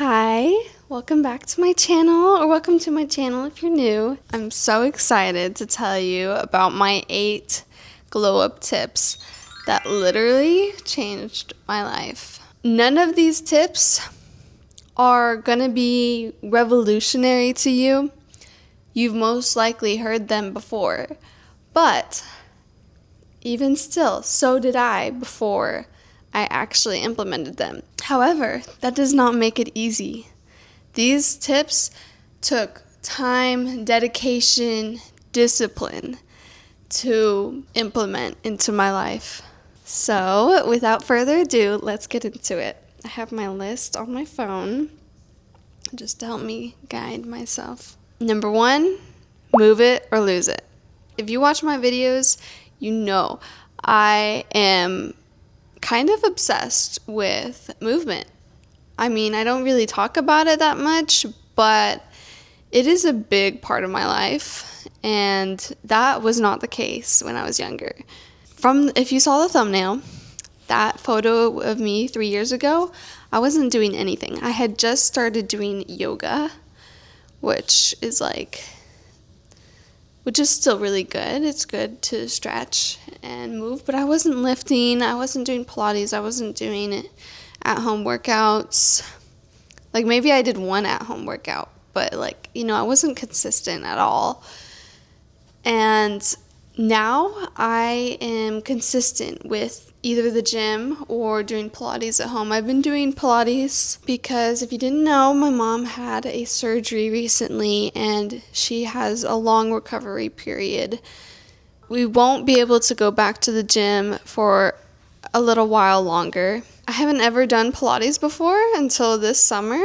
Hi, welcome back to my channel, or welcome to my channel if you're new. I'm so excited to tell you about my 8 glow up tips that literally changed my life. None of these tips are gonna be revolutionary to you. You've most likely heard them before, but even still, so did I before I actually implemented them. However, that does not make it easy. These tips took time, dedication, discipline to implement into my life. So, without further ado, let's get into it. I have my list on my phone just to help me guide myself. Number 1, move it or lose it. If you watch my videos, you know I am kind of obsessed with movement. I mean, I don't really talk about it that much, but it is a big part of my life, and that was not the case when I was younger. If you saw the thumbnail, that photo of me 3 years ago, I wasn't doing anything. I had just started doing yoga, which is still really good. It's good to stretch and move, but I wasn't lifting, I wasn't doing Pilates, I wasn't doing at-home workouts. Like, maybe I did one at-home workout, but I wasn't consistent at all. And now I am consistent with either the gym or doing Pilates at home. I've been doing Pilates because, if you didn't know, my mom had a surgery recently and she has a long recovery period. We won't be able to go back to the gym for a little while longer. I haven't ever done Pilates before until this summer,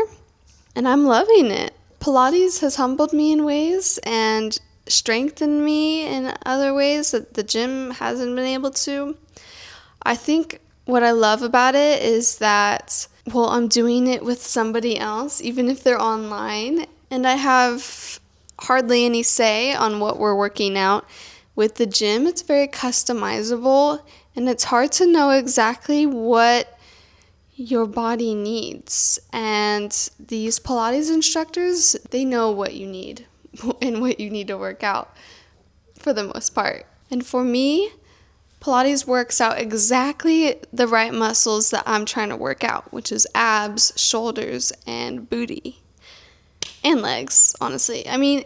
and I'm loving it. Pilates has humbled me in ways and strengthened me in other ways that the gym hasn't been able to. I think what I love about it is that, I'm doing it with somebody else, even if they're online, and I have hardly any say on what we're working out. With the gym, it's very customizable, and it's hard to know exactly what your body needs. And these Pilates instructors, they know what you need and what you need to work out for the most part. And for me, Pilates works out exactly the right muscles that I'm trying to work out, which is abs, shoulders, and booty. And legs, honestly. I mean,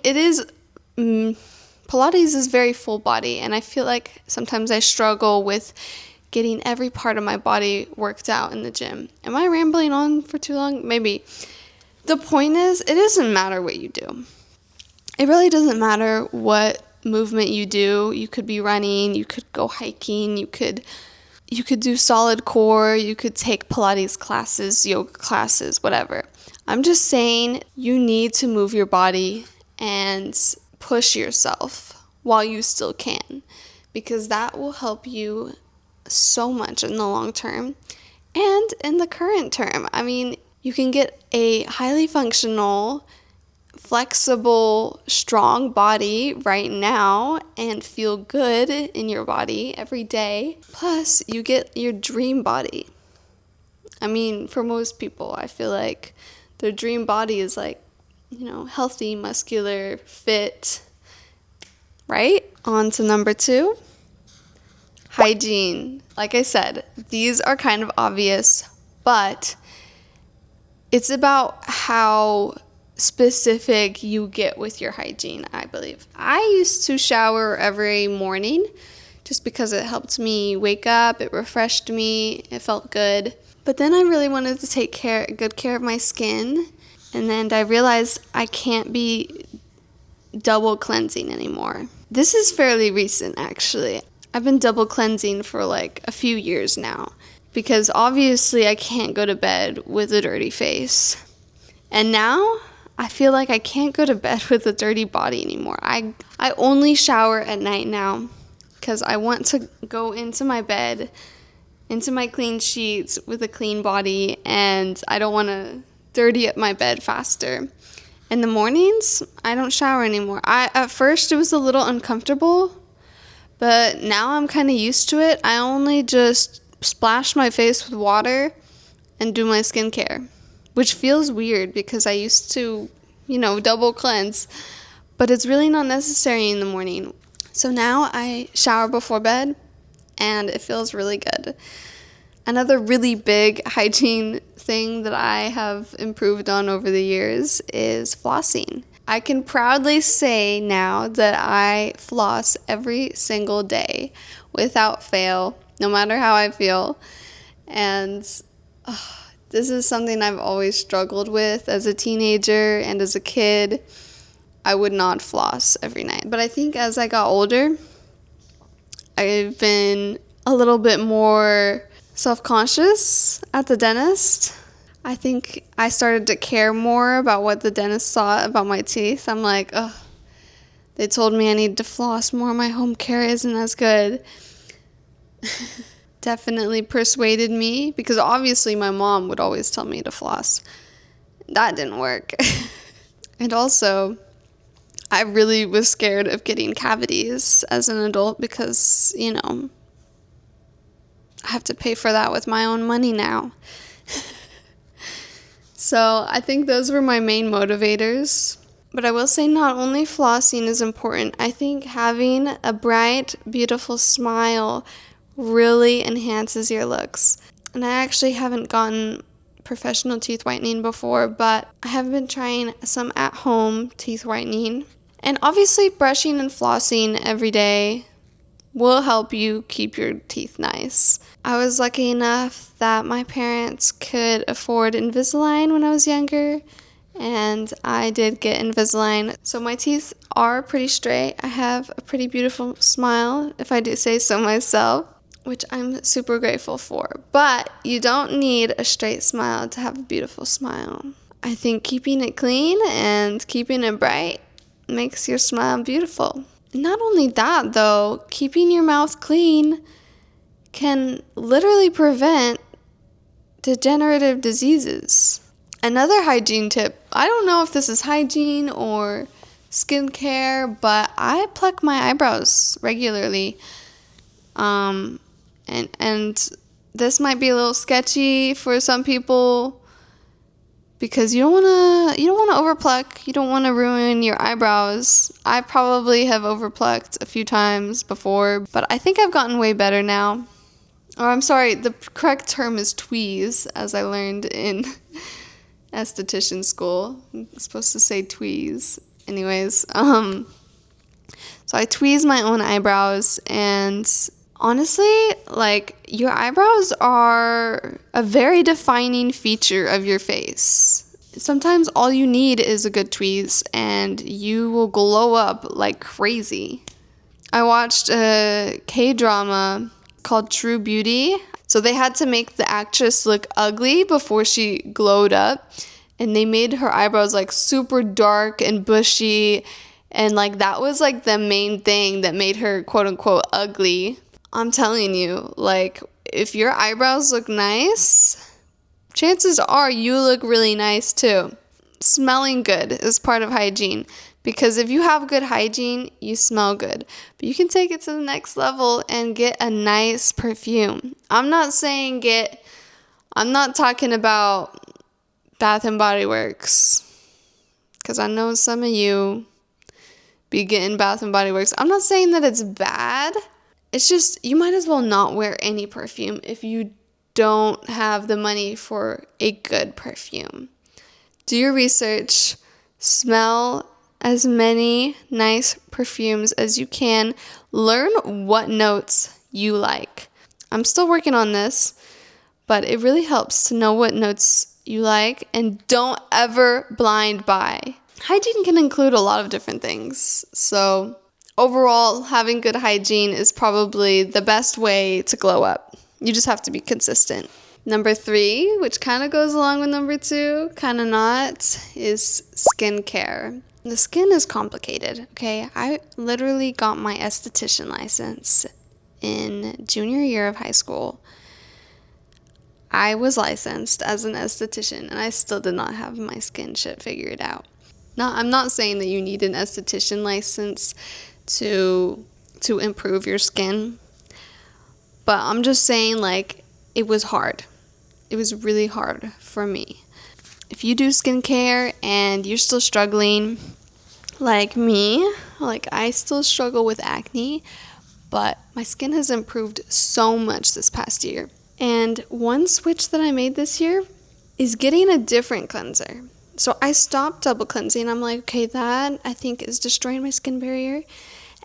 Pilates is very full body, and I feel like sometimes I struggle with getting every part of my body worked out in the gym. Am I rambling on for too long? Maybe. The point is, it doesn't matter what you do. It really doesn't matter what movement you do. You could be running, you could go hiking, you could do solid core, you could take Pilates classes, yoga classes, whatever. I'm just saying you need to move your body and push yourself while you still can, because that will help you so much in the long term and in the current term. I mean, you can get a highly functional, flexible, strong body right now and feel good in your body every day. Plus, you get your dream body. I mean, for most people, I feel like their dream body is healthy, muscular, fit, right? On to number 2, hygiene. Like I said, these are kind of obvious, but it's about how specific you get with your hygiene, I believe. I used to shower every morning just because it helped me wake up, it refreshed me, it felt good. But then I really wanted to take good care of my skin, and then I realized I can't be double cleansing anymore. This is fairly recent, actually. I've been double cleansing for a few years now, because obviously I can't go to bed with a dirty face. And now I feel like I can't go to bed with a dirty body anymore. I only shower at night now because I want to go into my bed, into my clean sheets with a clean body, and I don't want to dirty up my bed faster. In the mornings, I don't shower anymore. At first, it was a little uncomfortable, but now I'm kind of used to it. I only just splash my face with water and do my skincare. which feels weird because I used to, double cleanse, but it's really not necessary in the morning. So now I shower before bed, and it feels really good. Another really big hygiene thing that I have improved on over the years is flossing. I can proudly say now that I floss every single day without fail, no matter how I feel. And this is something I've always struggled with as a teenager and as a kid. I would not floss every night. But I think as I got older, I've been a little bit more self-conscious at the dentist. I think I started to care more about what the dentist thought about my teeth. I'm like, they told me I need to floss more. My home care isn't as good. Definitely persuaded me, because obviously my mom would always tell me to floss. That didn't work. And also, I really was scared of getting cavities as an adult because, I have to pay for that with my own money now. So I think those were my main motivators. But I will say not only flossing is important. I think having a bright, beautiful smile really enhances your looks. And I actually haven't gotten professional teeth whitening before, but I have been trying some at-home teeth whitening. And obviously brushing and flossing every day will help you keep your teeth nice. I was lucky enough that my parents could afford Invisalign when I was younger, and I did get Invisalign. So my teeth are pretty straight. I have a pretty beautiful smile, if I do say so myself, which I'm super grateful for. But you don't need a straight smile to have a beautiful smile. I think keeping it clean and keeping it bright makes your smile beautiful. Not only that, though, keeping your mouth clean can literally prevent degenerative diseases. Another hygiene tip, I don't know if this is hygiene or skincare, but I pluck my eyebrows regularly. And this might be a little sketchy for some people, because you don't want to overpluck. You don't want to ruin your eyebrows. I probably have overplucked a few times before, but I think I've gotten way better now. Or I'm sorry, the correct term is tweeze, as I learned in esthetician school. I'm supposed to say tweeze. Anyways, so I tweeze my own eyebrows, and honestly, your eyebrows are a very defining feature of your face. Sometimes all you need is a good tweeze, and you will glow up like crazy. I watched a K-drama called True Beauty. So they had to make the actress look ugly before she glowed up, and they made her eyebrows super dark and bushy, and that was the main thing that made her quote unquote ugly. I'm telling you, if your eyebrows look nice, chances are you look really nice too. Smelling good is part of hygiene, because if you have good hygiene, you smell good. But you can take it to the next level and get a nice perfume. I'm not talking about Bath and Body Works, because I know some of you be getting Bath and Body Works. I'm not saying that it's bad. It's just, you might as well not wear any perfume if you don't have the money for a good perfume. Do your research. Smell as many nice perfumes as you can. Learn what notes you like. I'm still working on this, but it really helps to know what notes you like, and don't ever blind buy. Hygiene can include a lot of different things. So overall, having good hygiene is probably the best way to glow up. You just have to be consistent. Number 3, which kind of goes along with number 2, kind of not, is skincare. The skin is complicated, okay? I literally got my esthetician license in junior year of high school. I was licensed as an esthetician, and I still did not have my skin shit figured out. Now, I'm not saying that you need an esthetician license to improve your skin, but I'm just saying, it was hard. It was really hard for me. if you do skincare and you're still struggling like me, like I still struggle with acne, but my skin has improved so much this past year. And one switch that I made this year is getting a different cleanser. So I stopped double cleansing. I'm like, okay, that I think is destroying my skin barrier.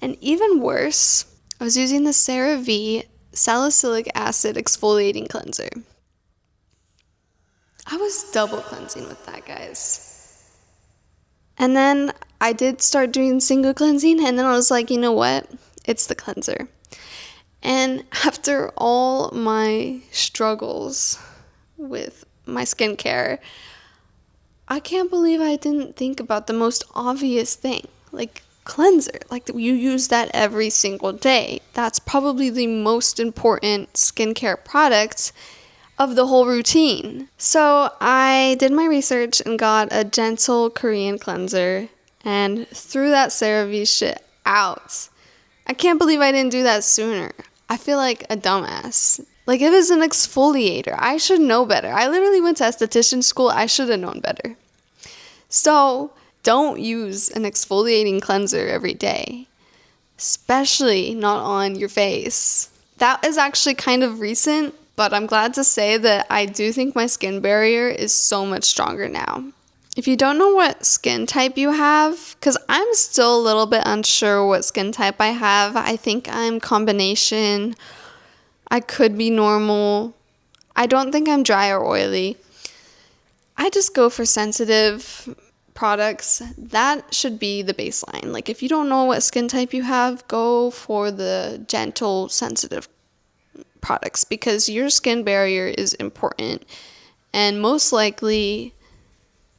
And even worse, I was using the CeraVe salicylic acid exfoliating cleanser. I was double cleansing with that, guys. And then I did start doing single cleansing, and then I was like, you know what? It's the cleanser. And after all my struggles with my skincare, I can't believe I didn't think about the most obvious thing, like cleanser. Like you use that every single day. That's probably the most important skincare product of the whole routine. So I did my research and got a gentle Korean cleanser and threw that CeraVe shit out. I can't believe I didn't do that sooner. I feel like a dumbass. Like it was an exfoliator. I should know better. I literally went to esthetician school. I should have known better. So don't use an exfoliating cleanser every day, especially not on your face. That is actually kind of recent, but I'm glad to say that I do think my skin barrier is so much stronger now. If you don't know what skin type you have, because I'm still a little bit unsure what skin type I have. I think I'm combination. I could be normal. I don't think I'm dry or oily. I just go for sensitive products. That should be the baseline. Like if you don't know what skin type you have, go for the gentle, sensitive products because your skin barrier is important. And most likely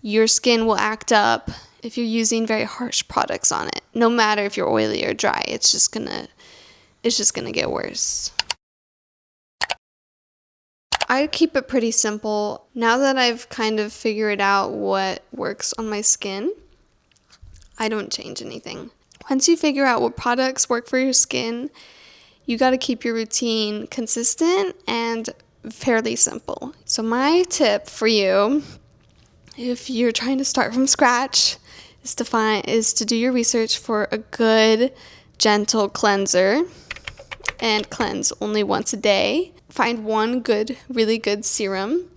your skin will act up if you're using very harsh products on it. No matter if you're oily or dry, it's just gonna get worse. I keep it pretty simple. Now that I've kind of figured out what works on my skin, I don't change anything. Once you figure out what products work for your skin, you got to keep your routine consistent and fairly simple. So my tip for you, if you're trying to start from scratch, is to do your research for a good, gentle cleanser and cleanse only once a day. Find one really good serum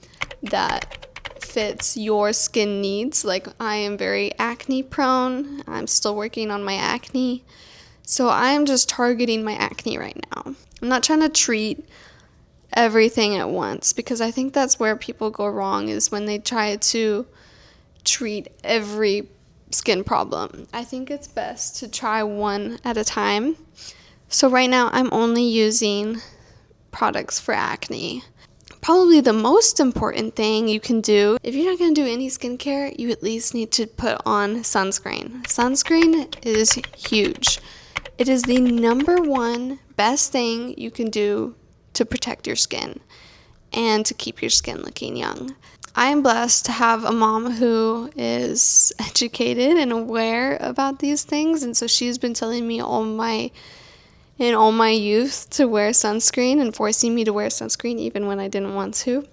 that fits your skin needs. Like I am very acne prone. I'm still working on my acne. So I'm just targeting my acne right now. I'm not trying to treat everything at once because I think that's where people go wrong is when they try to treat every skin problem. I think it's best to try one at a time. So right now I'm only using products for acne. Probably the most important thing you can do, if you're not going to do any skincare, you at least need to put on sunscreen. Sunscreen is huge. It is the number one best thing you can do to protect your skin and to keep your skin looking young. I am blessed to have a mom who is educated and aware about these things, and so she's been telling me in all my youth to wear sunscreen and forcing me to wear sunscreen even when I didn't want to.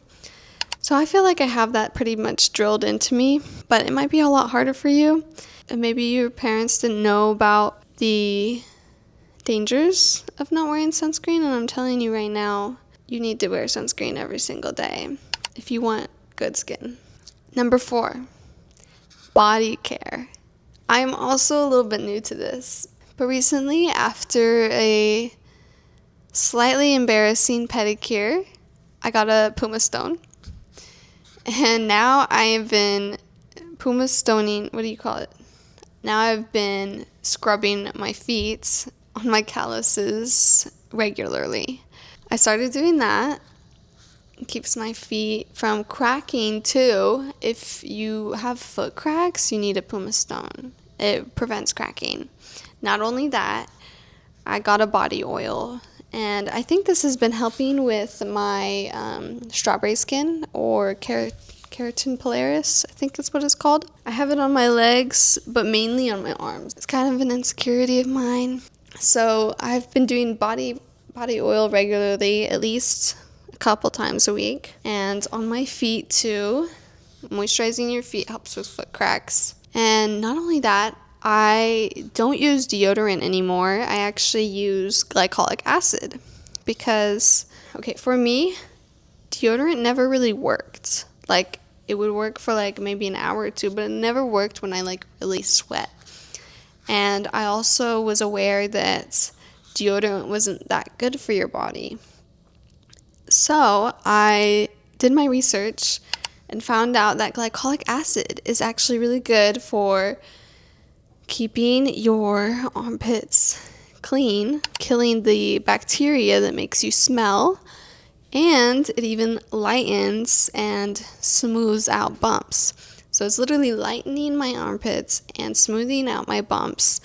So I feel like I have that pretty much drilled into me, but it might be a lot harder for you. And maybe your parents didn't know about the dangers of not wearing sunscreen, and I'm telling you right now, you need to wear sunscreen every single day if you want good skin. Number 4, body care. I'm also a little bit new to this. But recently, after a slightly embarrassing pedicure, I got a Puma stone. And now I have been Puma stoning, what do you call it? Now I've been scrubbing my feet on my calluses regularly. I started doing that. It keeps my feet from cracking too. If you have foot cracks, you need a Puma stone. It prevents cracking. Not only that, I got a body oil, and I think this has been helping with my strawberry skin or keratin polaris, I think that's what it's called. I have it on my legs, but mainly on my arms. It's kind of an insecurity of mine. So I've been doing body oil regularly, at least a couple times a week, and on my feet too. Moisturizing your feet helps with foot cracks. And not only that, I don't use deodorant anymore. I actually use glycolic acid because, okay, for me, deodorant never really worked. Like, it would work for like maybe an hour or two, but it never worked when I like really sweat. And I also was aware that deodorant wasn't that good for your body. So I did my research and found out that glycolic acid is actually really good for keeping your armpits clean, killing the bacteria that makes you smell, and it even lightens and smooths out bumps. So it's literally lightening my armpits and smoothing out my bumps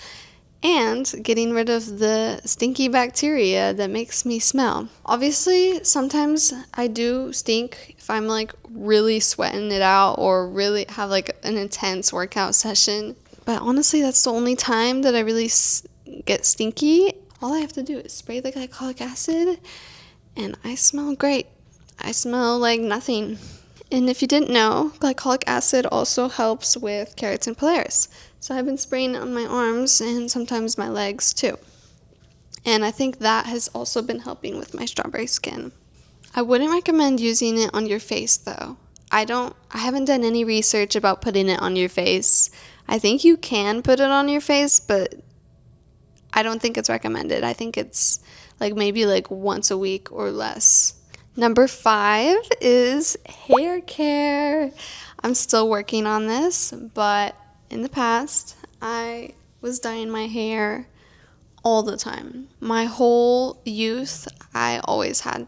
and getting rid of the stinky bacteria that makes me smell. Obviously, sometimes I do stink if I'm like really sweating it out or really have like an intense workout session. But honestly, that's the only time that I really get stinky. All I have to do is spray the glycolic acid and I smell great. I smell like nothing. And if you didn't know, glycolic acid also helps with keratin pilaris. So I've been spraying it on my arms and sometimes my legs too. And I think that has also been helping with my strawberry skin. I wouldn't recommend using it on your face though. I haven't done any research about putting it on your face. I think you can put it on your face, but I don't think it's recommended. I think it's like maybe like once a week or less. Number 5 is hair care. I'm still working on this, but in the past, I was dyeing my hair all the time. My whole youth, I always had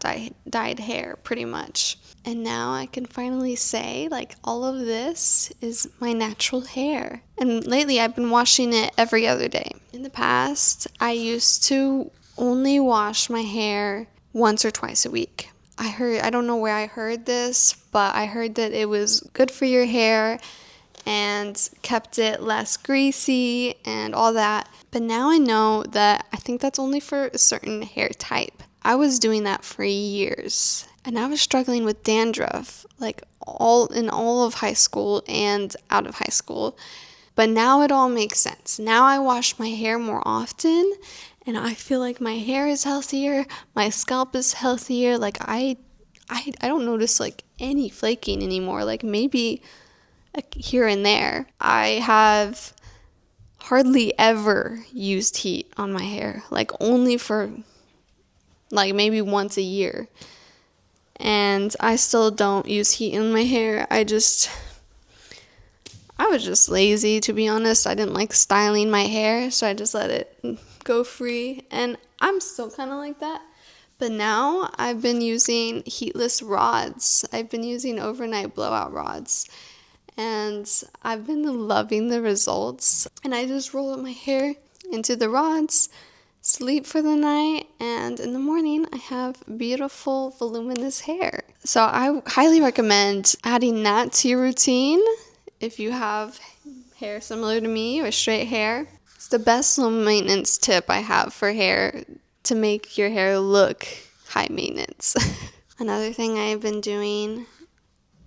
dyed hair pretty much. And now I can finally say, like, all of this is my natural hair. And lately, I've been washing it every other day. In the past, I used to only wash my hair once or twice a week. I don't know where I heard this, but I heard that it was good for your hair and kept it less greasy and all that. But now I know that I think that's only for a certain hair type. I was doing that for years, and I was struggling with dandruff, like all of high school and out of high school. But now it all makes sense. Now I wash my hair more often, and I feel like my hair is healthier, my scalp is healthier. Like I don't notice like any flaking anymore. Like maybe here and there. I have hardly ever used heat on my hair, like only for like maybe once a year. And I still don't use heat in my hair. I was just lazy, to be honest. I didn't like styling my hair, so I just let it go free. And I'm still kind of like that. But now I've been using heatless rods. I've been using overnight blowout rods. And I've been loving the results. And I just roll up my hair into the rods, sleep for the night, and in the morning I have beautiful, voluminous hair. So I highly recommend adding that to your routine if you have hair similar to me or straight hair. It's the best low maintenance tip I have for hair to make your hair look high maintenance. Another thing I've been doing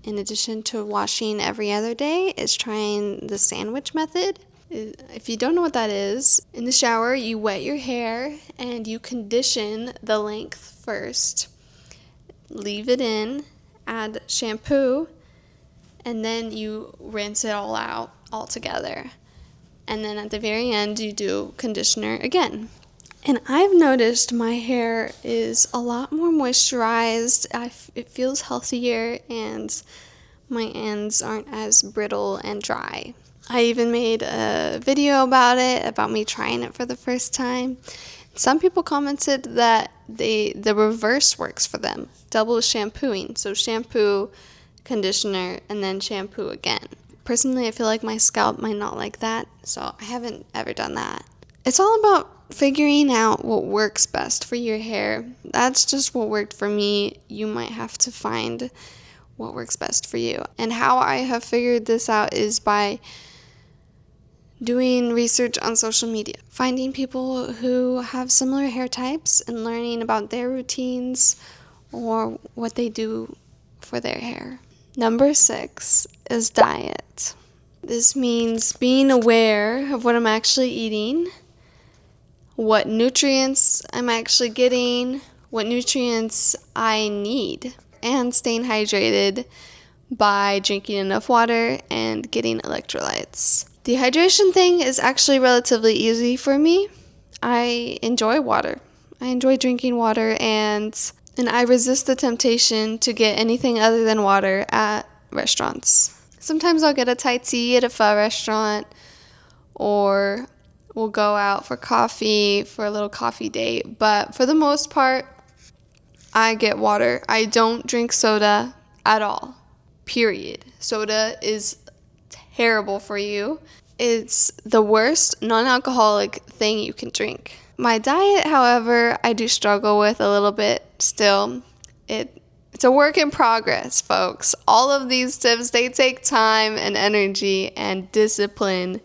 in addition to washing every other day is trying the sandwich method. If you don't know what that is, in the shower you wet your hair and you condition the length first. Leave it in, add shampoo, and then you rinse it all out all together. And then at the very end you do conditioner again. And I've noticed my hair is a lot more moisturized. It feels healthier and my ends aren't as brittle and dry. I even made a video about it, about me trying it for the first time. Some people commented that the reverse works for them, double shampooing. So shampoo, conditioner, and then shampoo again. Personally, I feel like my scalp might not like that, so I haven't ever done that. It's all about figuring out what works best for your hair. That's just what worked for me. You might have to find what works best for you. And how I have figured this out is by doing research on social media, finding people who have similar hair types and learning about their routines or what they do for their hair. Number 6 is diet. This means being aware of what I'm actually eating, what nutrients I'm actually getting, what nutrients I need, and staying hydrated by drinking enough water and getting electrolytes. The hydration thing is actually relatively easy for me. I enjoy water. I enjoy drinking water, and I resist the temptation to get anything other than water at restaurants. Sometimes I'll get a Thai tea at a pho restaurant, or we'll go out for coffee for a little coffee date. But for the most part, I get water. I don't drink soda at all. Period. Soda is terrible for you. It's the worst non-alcoholic thing you can drink. My diet, however, I do struggle with a little bit still. It's a work in progress, folks. All of these tips, they take time and energy and discipline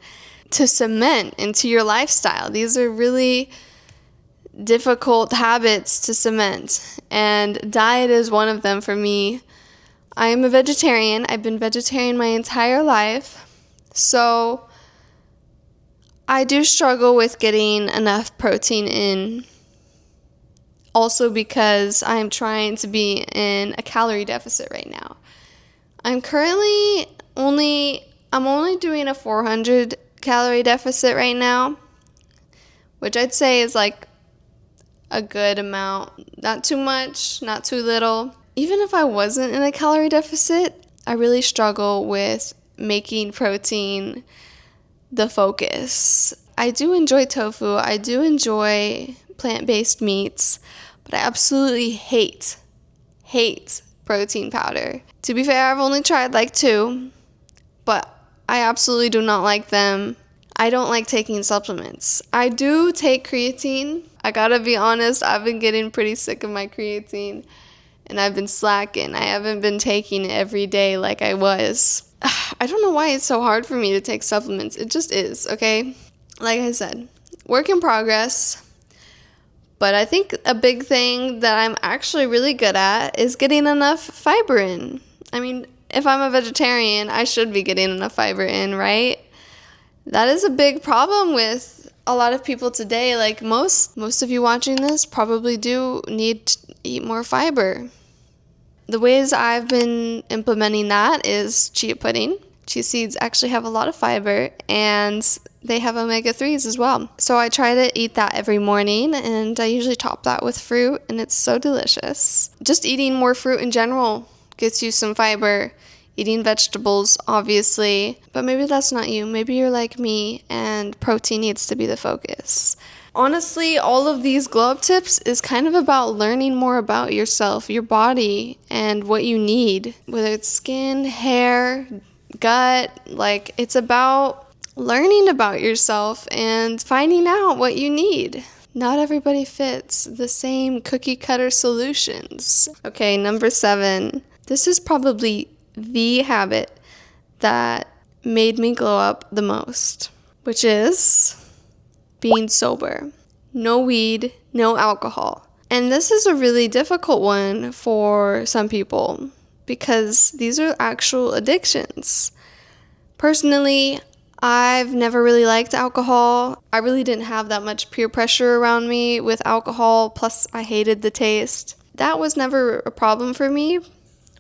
to cement into your lifestyle. These are really difficult habits to cement, and diet is one of them for me. I am a vegetarian. I've been vegetarian my entire life, so I do struggle with getting enough protein in, also because I'm trying to be in a calorie deficit right now. I'm only doing a 400 calorie deficit right now, which I'd say is like a good amount. Not too much, not too little. Even if I wasn't in a calorie deficit, I really struggle with making protein the focus. I do enjoy tofu. I do enjoy plant-based meats, but I absolutely hate protein powder. To be fair, I've only tried like 2, but I absolutely do not like them. I don't like taking supplements. I do take creatine. I gotta be honest, I've been getting pretty sick of my creatine, and I've been slacking. I haven't been taking it every day like I was. I don't know why it's so hard for me to take supplements. It just is, okay? Like I said, work in progress. But I think a big thing that I'm actually really good at is getting enough fiber in. I mean, if I'm a vegetarian, I should be getting enough fiber in, right? That is a big problem with a lot of people today. Like most of you watching this probably do need to eat more fiber. The ways I've been implementing that is chia pudding. Chia seeds actually have a lot of fiber, and they have omega-3s as well. So I try to eat that every morning, and I usually top that with fruit, and it's so delicious. Just eating more fruit in general gets you some fiber. Eating vegetables, obviously, but maybe that's not you. Maybe you're like me, and protein needs to be the focus. Honestly, all of these glow up tips is kind of about learning more about yourself, your body, and what you need. Whether it's skin, hair, gut, like it's about learning about yourself and finding out what you need. Not everybody fits the same cookie cutter solutions. Okay, number 7. This is probably the habit that made me glow up the most, which is being sober. No weed, no alcohol. And this is a really difficult one for some people because these are actual addictions. Personally, I've never really liked alcohol. I really didn't have that much peer pressure around me with alcohol, plus I hated the taste. That was never a problem for me,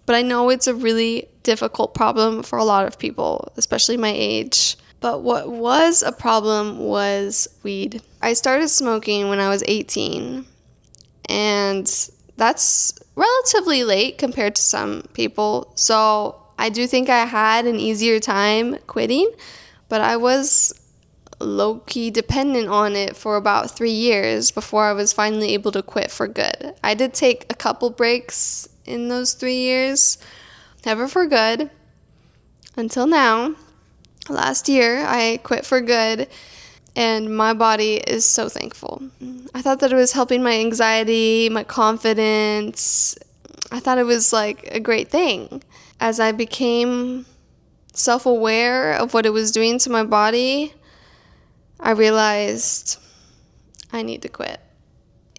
but I know it's a really difficult problem for a lot of people, especially my age. But what was a problem was weed. I started smoking when I was 18, and that's relatively late compared to some people. So I do think I had an easier time quitting, but I was low-key dependent on it for about 3 years before I was finally able to quit for good. I did take a couple breaks in those 3 years, never for good, until now. Last year, I quit for good, and my body is so thankful. I thought that it was helping my anxiety, my confidence. I thought it was like a great thing. As I became self-aware of what it was doing to my body, I realized I need to quit.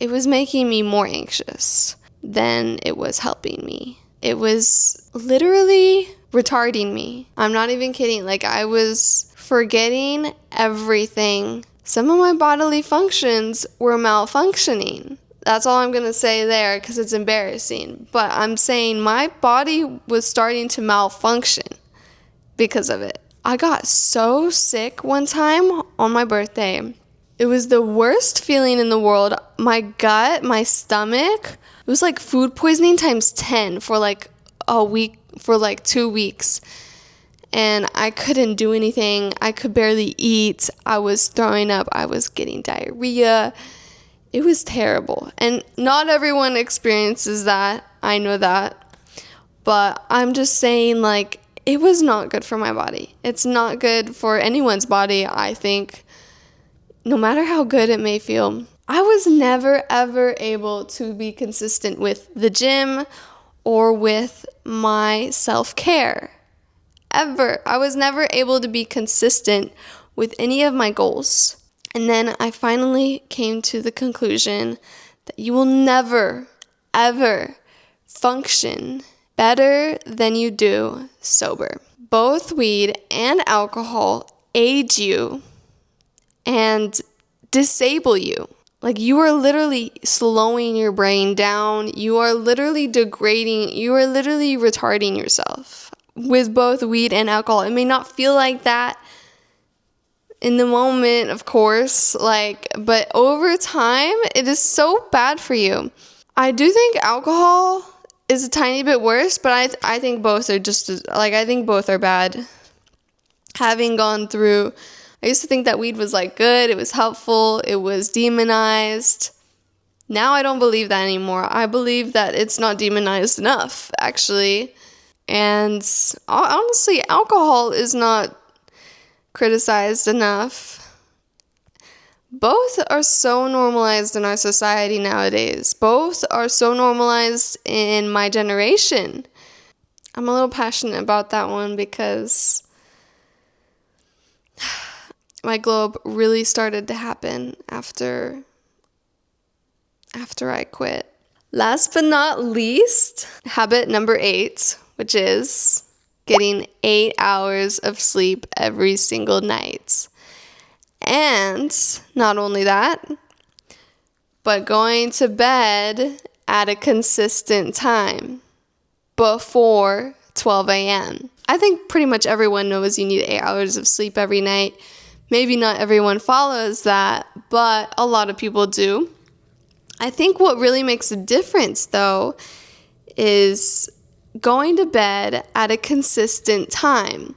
It was making me more anxious than it was helping me. It was literally retarding me. I'm not even kidding. Like, I was forgetting everything. Some of my bodily functions were malfunctioning. That's all I'm going to say there because it's embarrassing. But I'm saying my body was starting to malfunction because of it. I got so sick one time on my birthday. It was the worst feeling in the world. My gut, my stomach, it was like food poisoning times 10 for like a week, for like 2 weeks. And I couldn't do anything. I could barely eat. I was throwing up. I was getting diarrhea. It was terrible. And not everyone experiences that. I know that. But I'm just saying, like, it was not good for my body. It's not good for anyone's body, I think. No matter how good it may feel. I was never, ever able to be consistent with the gym or with my self-care. Ever. I was never able to be consistent with any of my goals. And then I finally came to the conclusion that you will never, ever function better than you do sober. Both weed and alcohol age you and disable you. Like, you are literally slowing your brain down. You are literally degrading. You are literally retarding yourself with both weed and alcohol. It may not feel like that in the moment, of course, but over time, it is so bad for you. I do think alcohol is a tiny bit worse, but I think both are I think both are bad. Having gone through, I used to think that weed was good, it was helpful, it was demonized. Now I don't believe that anymore. I believe that it's not demonized enough, actually. And honestly, alcohol is not criticized enough. Both are so normalized in our society nowadays. Both are so normalized in my generation. I'm a little passionate about that one because my glow up really started to happen after I quit. Last but not least, habit number 8, which is getting 8 hours of sleep every single night. And not only that, but going to bed at a consistent time before 12 a.m. I think pretty much everyone knows you need 8 hours of sleep every night. Maybe not everyone follows that, but a lot of people do. I think what really makes a difference, though, is going to bed at a consistent time.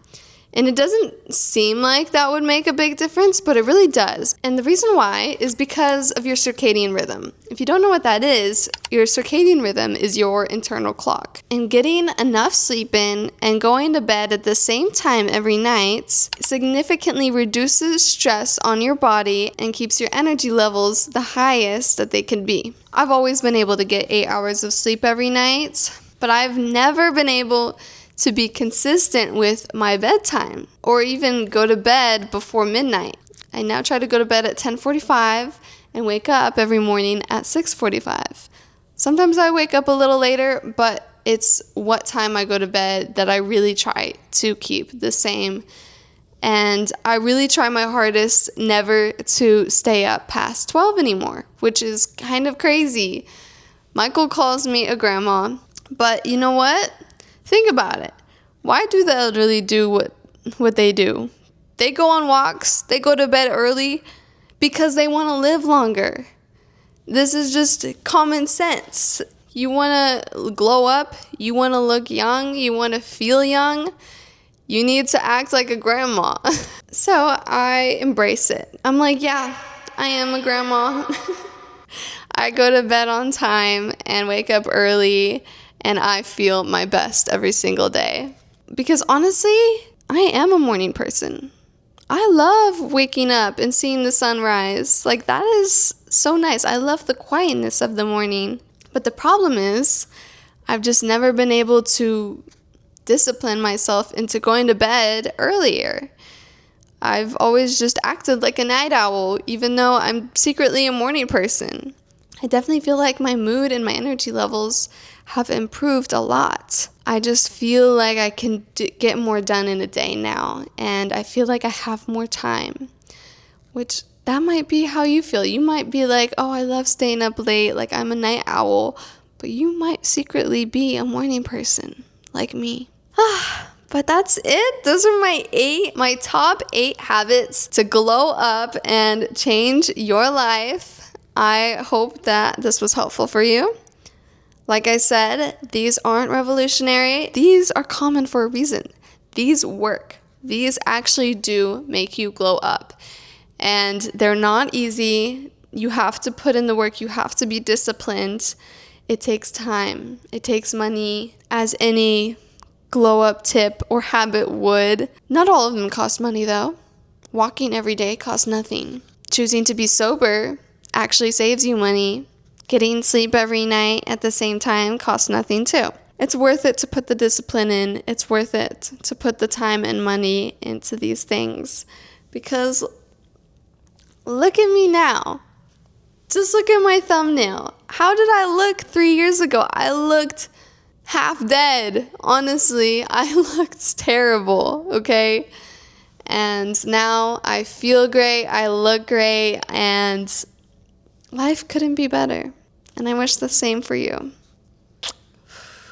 And it doesn't seem like that would make a big difference, but it really does. And the reason why is because of your circadian rhythm. If you don't know what that is, your circadian rhythm is your internal clock. And getting enough sleep in and going to bed at the same time every night significantly reduces stress on your body and keeps your energy levels the highest that they can be. I've always been able to get 8 hours of sleep every night, but I've never been able to be consistent with my bedtime or even go to bed before midnight. I now try to go to bed at 10:45 and wake up every morning at 6:45. Sometimes I wake up a little later, but it's what time I go to bed that I really try to keep the same. And I really try my hardest never to stay up past 12 anymore, which is kind of crazy. Michael calls me a grandma, but you know what? Think about it. Why do the elderly do what they do? They go on walks, they go to bed early because they want to live longer. This is just common sense. You want to glow up, you want to look young, you want to feel young, you need to act like a grandma. So I embrace it. I'm like, yeah, I am a grandma. I go to bed on time and wake up early, and I feel my best every single day. Because honestly, I am a morning person. I love waking up and seeing the sunrise. That is so nice. I love the quietness of the morning. But the problem is, I've just never been able to discipline myself into going to bed earlier. I've always just acted like a night owl, even though I'm secretly a morning person. I definitely feel like my mood and my energy levels have improved a lot. I just feel like I can get more done in a day now, and I feel like I have more time, which that might be how you feel. You might be like, oh, I love staying up late, like I'm a night owl, but you might secretly be a morning person like me. But that's it. Those are my top 8 habits to glow up and change your life. I hope that this was helpful for you. Like I said, these aren't revolutionary. These are common for a reason. These work. These actually do make you glow up. And they're not easy. You have to put in the work. You have to be disciplined. It takes time. It takes money, as any glow up tip or habit would. Not all of them cost money though. Walking every day costs nothing. Choosing to be sober actually saves you money. Getting sleep every night at the same time costs nothing too. It's worth it to put the discipline in. It's worth it to put the time and money into these things. Because look at me now. Just look at my thumbnail. How did I look 3 years ago? I looked half dead. Honestly, I looked terrible, okay? And now I feel great, I look great, and life couldn't be better. And I wish the same for you.